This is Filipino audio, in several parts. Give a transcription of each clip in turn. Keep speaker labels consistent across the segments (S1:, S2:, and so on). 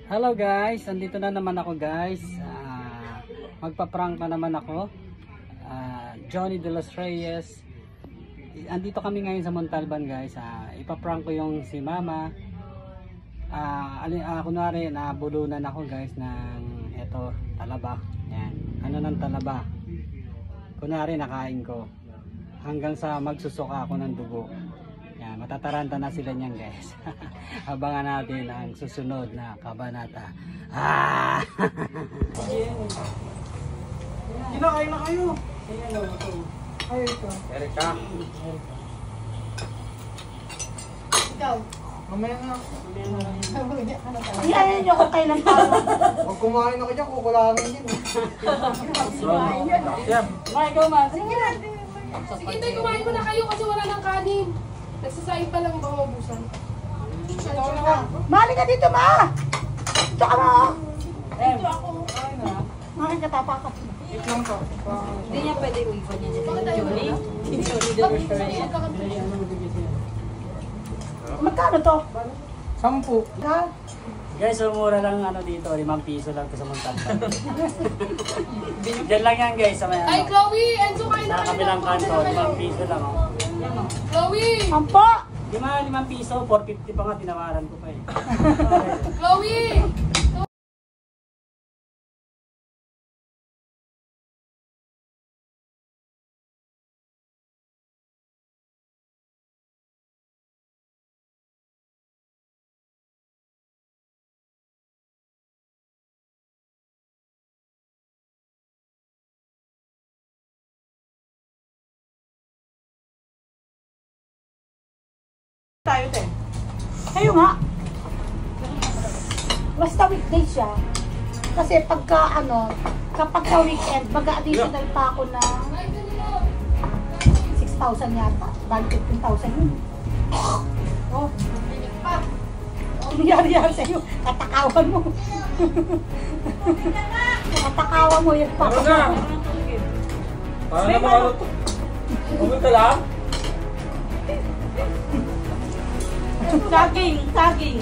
S1: Hello guys, andito na naman ako guys. Magpa-prank na naman ako. Johnny De Los Reyes. Andito kami ngayon sa Montalban guys. Ipa-prank ko yung si Mama. Kunwari nabulunan ako guys ng eto, talaba. Yan. Ano ng talaba? Kunwari nakain ko. Hanggang sa magsusuka ako ng dugo. Yan, matataranta na sila niyan guys. Abangan natin ang susunod na kabanata.
S2: Kinakain na kayo. Ay, ito.
S3: Erika.
S2: Ikaw. Mamaya na.
S4: Iyanin niyo kung kailan pa.
S2: Huwag kumain ako dyan, kukulangin din.
S4: Ikaw ma. Sige na.
S5: Sige, tayo kumain mo na kayo kasi wala ng kanin. Nagsasaing pa lang ibang mabusan.
S4: Mali ka dito ma. Dito ka ma.
S5: Dito ako.
S4: Makin katapakan.
S2: Eat lang to.
S6: Hindi niya pwede uwipan niya dito.
S5: Bakit tayo
S6: Johnny?
S5: wala?
S6: Johnny De Los Reyes.
S4: Magkano to?
S2: 10.
S4: Ha?
S1: Guys, so mura lang ano dito, 5 piso lang to sa Montalban. Diyan lang yan guys, sa may
S5: Ay,
S1: ano.
S5: Chloe! Enzo, kain na
S1: Sa
S5: kayo.
S1: kabilang kanto, 5 piso lang oh.
S5: Chloe!
S4: Ampo.
S1: Di ba 5 piso, 450 pa nga tinawaran ko pa eh.
S5: Chloe!
S2: Tayo din.
S4: Kayo nga. Basta weekday siya. Kasi pagka ano, kapag ka weekend, mag-additional pa ako na 6,000 yata. Bali 15,000 yun. Oh. Nangyari-yari sa'yo. Katakawan mo. Katakawan mo yung
S3: Ano na? Paano na makano to? Pumunta lang?
S6: Saging! Saging!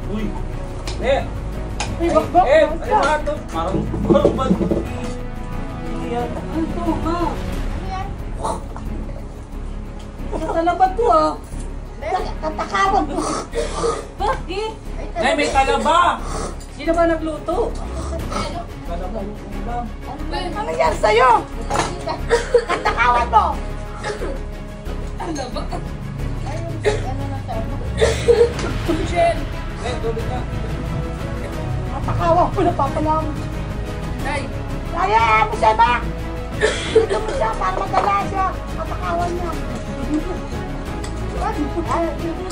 S3: Uy!
S4: Ay, bakbak.
S3: Ano nga to? Parang bad.
S6: Ano to, ma? Sa talabat to ah!
S4: Katakawan mo.
S6: Bakit?
S3: May talaba!
S6: Sino ba nagluto?
S4: Ano yan sa'yo? Katakawan mo.
S3: Tulog na.
S4: Katakawan mo na papalang.
S5: Ay,
S4: Kaya mo siya ba? Dito mo siya para magala siya. Katakawan niya.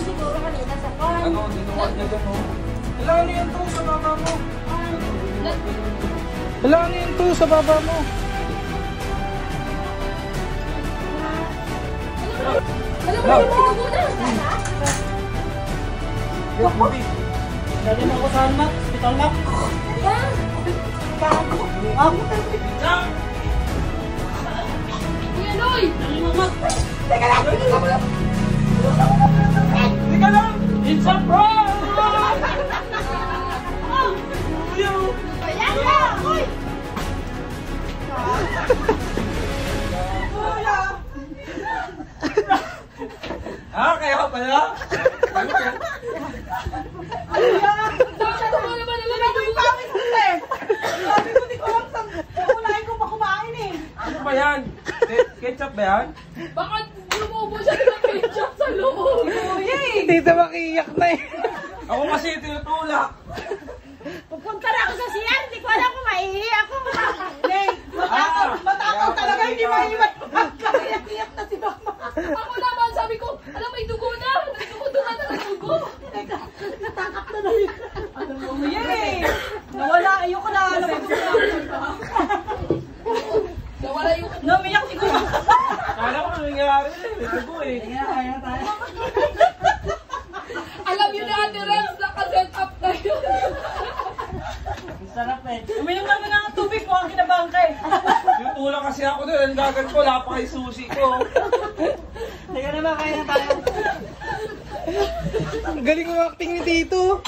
S6: Siguro kanina sa farm.
S3: Ano, dinuwag niya dyan mo? Kailangan yan to sa baba mo. Kailangan yan to sa baba mo.
S5: alam mo yung dugo na.
S1: Dali mo ako sa anak, hospital na.
S4: Bago. Ako
S5: Kuya Noy!
S4: Teka lang.
S3: Teka lang! It's a prank!
S4: Ayan lang. Uy.
S3: Kaya pala?
S5: Sabi ko naman alam mo yung
S2: Sabi ko, di ko alam saan. Kukunain ko pa kumain eh.
S3: Ano ba yan? Ketchup ba yan?
S5: Baka lumubo siya ng ketchup sa loob.
S2: Dito makiiyak na eh.
S3: Ako kasi tinutulak.
S4: Pupunta na ako sa CR. Hindi ko alam kung maihi ako.
S2: Matakaw talaga, hindi maiwan. Kaya-iyak na si Mama.
S5: Ako naman, sabi ko, alam may dugo na. Nagdugo na dugo.
S4: Natakap na lang.
S2: Yan eh. Nawala, ayoko na. Alam mo na.
S5: Nawala yung...
S2: Namiyak si Kuya.
S3: Kala ko nangyayari eh. May dugo eh.
S5: Alam yun na Ate Rex, naka-set up na yun.
S1: Sarap eh.
S2: Uminom naman ng tubig mo ang kinabangkay.
S3: Tinutulak kasi ako doon. Ang gagan ko, wala pa kay susi ko.
S2: Teka naman, kaya na tayo.
S3: Galing mo acting ni Tito.